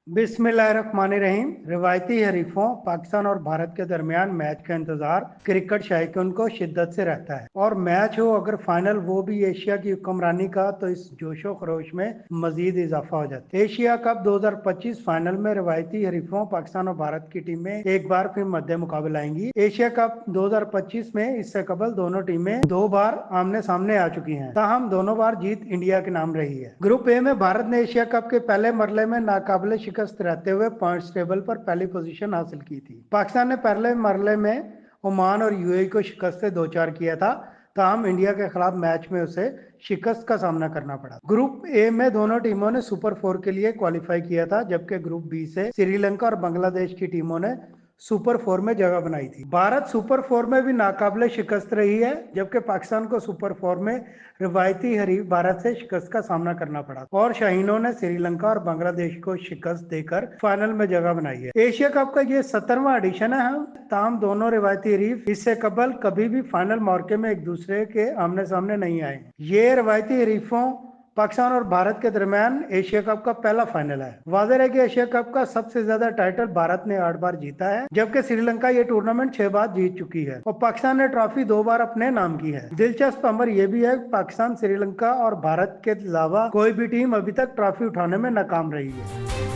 बिस्मिल्लाहिर्रहमानिर्रहीम। रिवायती हरीफों पाकिस्तान और भारत के दरमियान मैच का इंतजार क्रिकेट शौकीन को शिद्दत से रहता है और मैच हो अगर फाइनल वो भी एशिया की हुक्मरानी का तो इस जोशो खरोश में मजीद इजाफा हो जाता है। एशिया कप 2025 फाइनल में रिवायती हरीफों पाकिस्तान और भारत की टीमें एक बार फिर मध्य मुकाबला आएंगी। एशिया कप 2025 में इससे कबल दोनों टीमें 2 बार आमने सामने आ चुकी हैं, ताहम दोनों बार जीत इंडिया के नाम रही है। ग्रुप ए में भारत ने एशिया कप के पहले मरले में नाकाबिले शिकस्त रहते हुए पॉइंट्स टेबल पर पहली पोजीशन हासिल की थी। पाकिस्तान ने पहले मरले में ओमान और यूएई को शिकस्त से 2-4 किया था, ताहम इंडिया के खिलाफ मैच में उसे शिकस्त का सामना करना पड़ा। ग्रुप ए में दोनों टीमों ने सुपर 4 के लिए क्वालिफाई किया था, जबकि ग्रुप बी से श्रीलंका और बांग्लादेश की टीमों ने सुपर 4 में जगह बनाई थी। भारत सुपर 4 में भी नाकाबिले शिकस्त रही है, जबकि पाकिस्तान को सुपर 4 में रिवायती हरीफ भारत से शिकस्त का सामना करना पड़ा और शाहीनों ने श्रीलंका और बांग्लादेश को शिकस्त देकर फाइनल में जगह बनाई है। एशिया कप का ये 17वां एडिशन है। ताहम दोनों रिवायती हरीफ इससे कबल कभी भी फाइनल मौके में एक दूसरे के आमने सामने नहीं आए। ये रिवायती हरीफों पाकिस्तान और भारत के दरमियान एशिया कप का पहला फाइनल है। वाज़ेह है कि एशिया कप का सबसे ज्यादा टाइटल भारत ने 8 बार जीता है, जबकि श्रीलंका ये टूर्नामेंट 6 बार जीत चुकी है और पाकिस्तान ने ट्रॉफी 2 बार अपने नाम की है। दिलचस्प अमर यह भी है कि पाकिस्तान, श्रीलंका और भारत के अलावा कोई भी टीम अभी तक ट्रॉफी उठाने में नाकाम रही है।